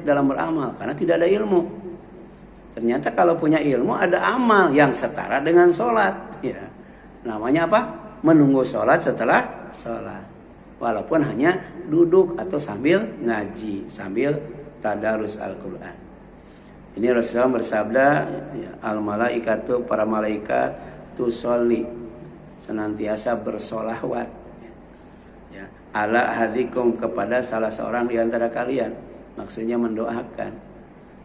dalam beramal karena tidak ada ilmu. Ternyata kalau punya ilmu ada amal yang setara dengan sholat. Ya. Namanya apa? Menunggu sholat setelah sholat. Walaupun hanya duduk atau sambil ngaji, sambil tadarus Al-Quran. Ini Rasulullah bersabda, ya, al-malaikatu, para malaikat, tusolli, senantiasa bersolawat. Ya. Ala ahadikum, kepada salah seorang di antara kalian. Maksudnya mendoakan.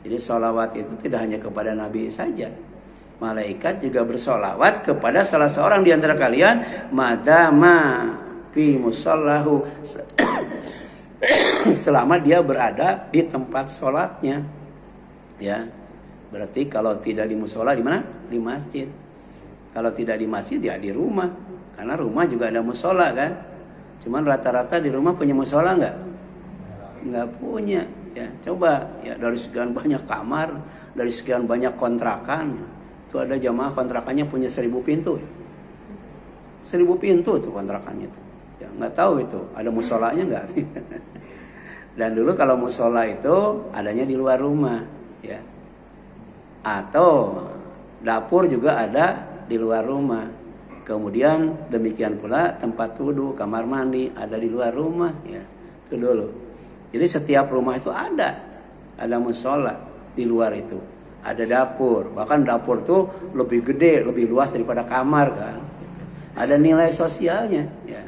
Jadi sholawat itu tidak hanya kepada Nabi saja. Malaikat juga bersolawat kepada salah seorang di antara kalian. Madama fi musallahu, selama dia berada di tempat sholatnya. Ya, berarti kalau tidak di musola di mana? Di masjid. Kalau tidak di masjid ya di rumah. Karena rumah juga ada musola kan. Cuman rata-rata di rumah punya musola nggak? Nggak punya. Ya, coba ya, dari sekian banyak kamar, dari sekian banyak kontrakan, itu ada jamaah kontrakannya punya 1000 pintu ya. 1000 pintu tuh kontrakannya tuh. Ya, nggak tahu itu ada musolanya nggak? Dan dulu kalau musola itu adanya di luar rumah, ya. Atau dapur juga ada di luar rumah. Kemudian demikian pula tempat wudu, kamar mandi ada di luar rumah, ya. Itu dulu. Jadi setiap rumah itu ada musola di luar itu, ada dapur, bahkan dapur tuh lebih gede, lebih luas daripada kamar kan, ada nilai sosialnya. Ya.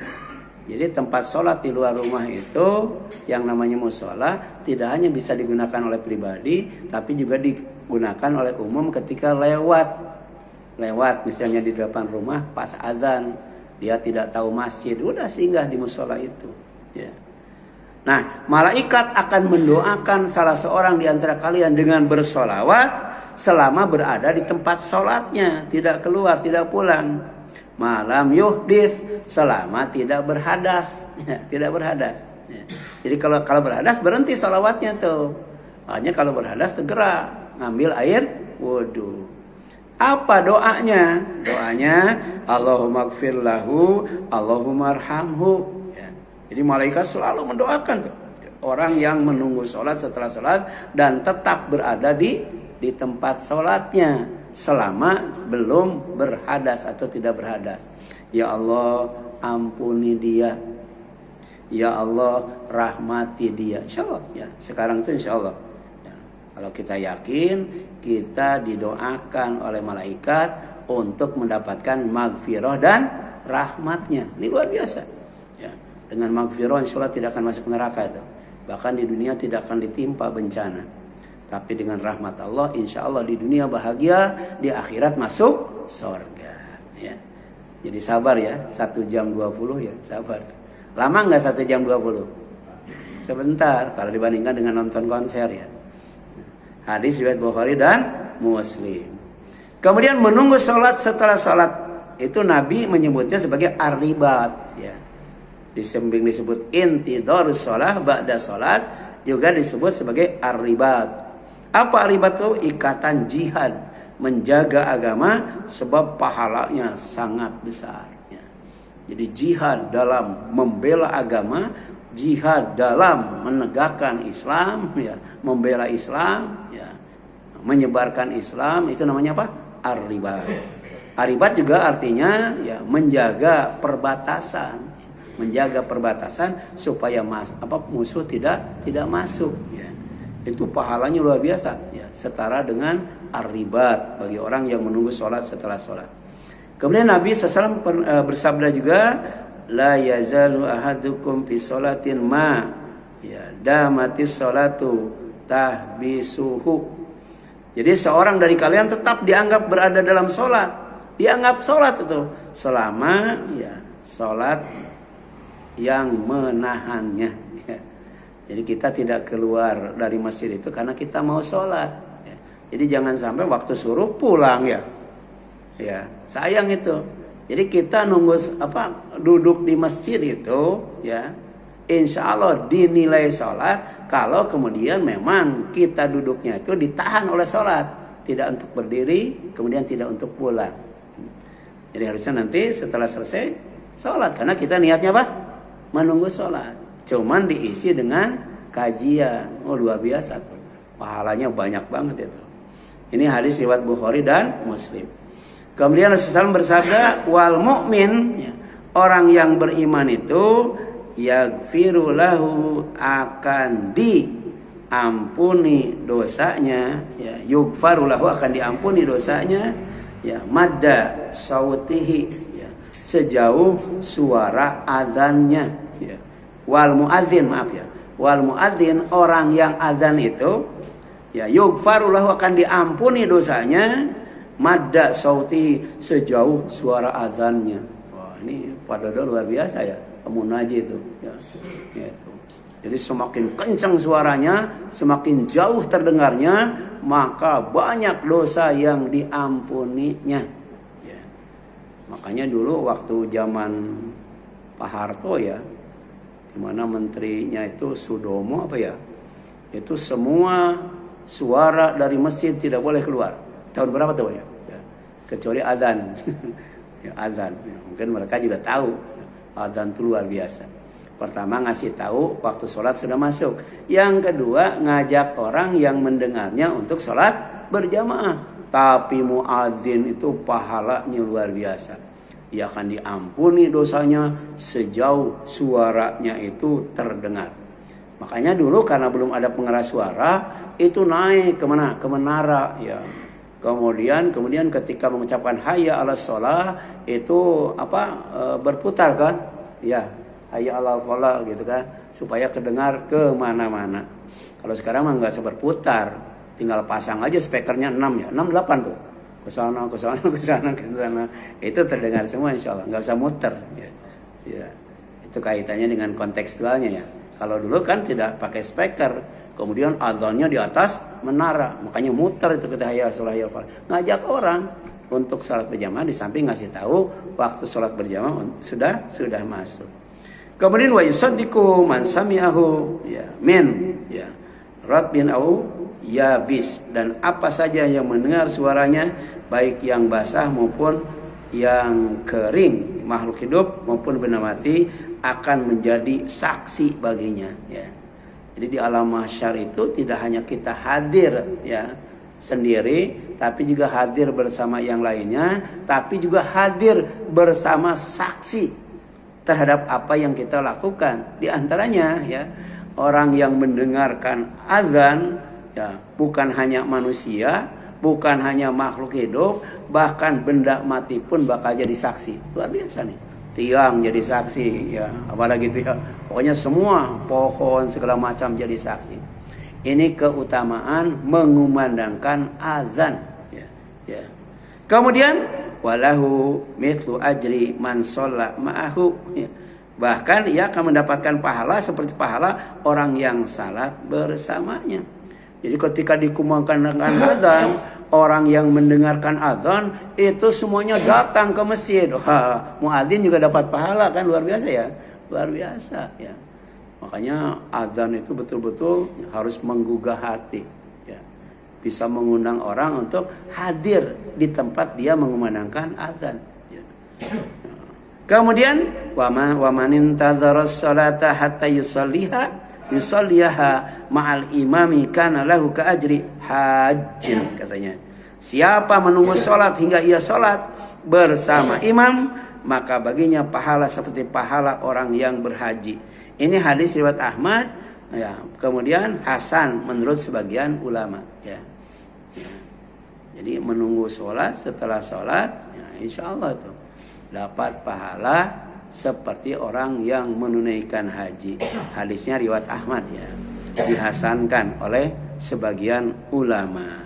Jadi tempat sholat di luar rumah itu yang namanya musola tidak hanya bisa digunakan oleh pribadi, tapi juga digunakan oleh umum ketika lewat misalnya di depan rumah pas azan, dia tidak tahu masjid, udah singgah di musola itu. Ya. Nah, malaikat akan mendoakan salah seorang di antara kalian dengan bersolawat selama berada di tempat sholatnya, tidak keluar, tidak pulang. Malam yuhdis, selama tidak berhadas, ya, tidak berhadas. Ya. Jadi kalau berhadas berhenti sholawatnya tuh. Makanya kalau berhadas segera ngambil air wudu. Apa doanya? Doanya Allahumma gfir lahu, Allahumma arhamhu. Jadi malaikat selalu mendoakan tuh orang yang menunggu sholat setelah sholat dan tetap berada di tempat sholatnya selama belum berhadas atau tidak berhadas. Ya Allah, ampuni dia. Ya Allah, rahmati dia. Insya Allah. Ya, sekarang itu insya Allah. Ya, kalau kita yakin, kita didoakan oleh malaikat untuk mendapatkan maghfirah dan rahmatnya. Ini luar biasa. Dengan maghfirah insya Allah tidak akan masuk neraka itu. Bahkan di dunia tidak akan ditimpa bencana. Tapi dengan rahmat Allah insya Allah di dunia bahagia, di akhirat masuk surga. Ya. Jadi sabar ya, 1 jam 20 ya, sabar. Lama nggak 1 jam 20? Sebentar kalau dibandingkan dengan nonton konser ya. Hadis riwayat Bukhari dan Muslim. Kemudian menunggu sholat setelah sholat itu Nabi menyebutnya sebagai ar-ribat ya. Di samping disebut intidharus shalah ba'da salat juga disebut sebagai ar-ribat. Apa ar-ribat itu? Ikatan jihad, menjaga agama sebab pahalanya sangat besar ya. Jadi jihad dalam membela agama, jihad dalam menegakkan Islam ya, membela Islam ya, menyebarkan Islam, itu namanya apa? Ar-ribat. Ar-ribat juga artinya ya menjaga perbatasan. Menjaga perbatasan supaya musuh tidak masuk ya. Itu pahalanya luar biasa ya, setara dengan ar-ribat bagi orang yang menunggu sholat setelah sholat. Kemudian Nabi SAW bersabda juga, la yazalu ahadukum fi sholatin ma ya damatis sholatu tahbisuhu. Jadi seorang dari kalian tetap dianggap berada dalam sholat, dianggap sholat itu selama ya sholat yang menahannya ya. Jadi kita tidak keluar dari masjid itu karena kita mau sholat ya. Jadi jangan sampai waktu suruh pulang ya, sayang itu. Jadi kita duduk di masjid itu ya, insya Allah dinilai sholat kalau kemudian memang kita duduknya itu ditahan oleh sholat, tidak untuk berdiri kemudian tidak untuk pulang. Jadi harusnya nanti setelah selesai sholat, karena kita niatnya apa? Menunggu sholat. Cuman diisi dengan kajian. Oh luar biasa tuh. pahalanya banyak banget itu. Ini hadis riwayat Bukhari dan Muslim. Kemudian Rasulullah SAW bersabda, wal mu'min, ya, orang yang beriman itu yaghfiru lahu, akan diampuni dosanya, ya, yughfaru lahu, akan diampuni dosanya, ya, madda sautihi, ya, sejauh suara azannya, ya. Wal muadzin, maaf ya, wal muadzin, orang yang azan itu, ya, yughfaru lahu, akan diampuni dosanya, madda sautihi, sejauh suara azannya. Wah, ini pada luar biasa ya, munajat itu, ya, itu. Jadi semakin kencang suaranya, semakin jauh terdengarnya, maka banyak dosa yang diampuninya. Ya. Makanya dulu waktu zaman Pak Harto ya, di mana menterinya itu Sudomo apa ya, itu semua suara dari masjid tidak boleh keluar. Tahun berapa tuh ya? Ya. Kecuali adzan. Ya, adzan. Ya, mungkin mereka juga tahu ya, adzan itu luar biasa. Pertama ngasih tahu waktu sholat sudah masuk. Yang kedua ngajak orang yang mendengarnya untuk sholat berjamaah. Tapi muadzin itu pahalanya luar biasa. Dia akan diampuni dosanya sejauh suaranya itu terdengar. Makanya dulu karena belum ada pengeras suara, itu naik kemana? Ke menara ya. Kemudian ketika mengucapkan hayya 'alas shalah itu berputar kan? Ya, hayya 'alal falah gitu kan, supaya kedengar ke mana-mana. Kalau sekarang mah enggak berputar, tinggal pasang aja speakernya 6 ya, 6 8 tuh. Ke sana. Itu terdengar semua insyaallah, enggak usah muter ya. Ya. Itu kaitannya dengan kontekstualnya ya. Kalau dulu kan tidak pakai speaker, kemudian azannya di atas menara, makanya muter itu kita hayya shalah ya falah. Ngajak orang untuk salat berjamaah, di samping ngasih tahu waktu salat berjamaah sudah masuk. Kemudian wa yusaddiqu man sami'ahu ya min ya rabbin au yabis, dan apa saja yang mendengar suaranya baik yang basah maupun yang kering, makhluk hidup maupun benda mati, akan menjadi saksi baginya ya. Jadi di alam mahsyar itu tidak hanya kita hadir ya sendiri, tapi juga hadir bersama yang lainnya, tapi juga hadir bersama saksi terhadap apa yang kita lakukan. Di antaranya ya, orang yang mendengarkan azan ya, bukan hanya manusia, bukan hanya makhluk hidup, bahkan benda mati pun bakal jadi saksi. Luar biasa nih. Tiang jadi saksi ya, apalagi itu ya. Pokoknya semua pohon segala macam jadi saksi. Ini keutamaan mengumandangkan azan ya. Ya. Kemudian walahu mithlu ajri man shalla ma'ahu ya. Bahkan ia akan mendapatkan pahala seperti pahala orang yang salat bersamanya. Jadi ketika dikumandangkan azan, orang yang mendengarkan azan itu semuanya datang ke masjid. Wah, muadzin juga dapat pahala kan, luar biasa ya. Luar biasa ya. Makanya azan itu betul-betul harus menggugah hati ya. Bisa mengundang orang untuk hadir di tempat dia mengumandangkan azan ya. Kemudian wa man intadzara as-salata hatta yusalliha ma'al imami kana lahu ka ajri hajjin, katanya. Siapa menunggu salat hingga ia salat bersama imam, maka baginya pahala seperti pahala orang yang berhaji. Ini hadis riwayat Ahmad ya, kemudian hasan menurut sebagian ulama ya. Ya. Jadi menunggu salat, setelah salat ya, insyaallah itu dapat pahala seperti orang yang menunaikan haji. Hadisnya riwayat Ahmad ya, dihasankan oleh sebagian ulama.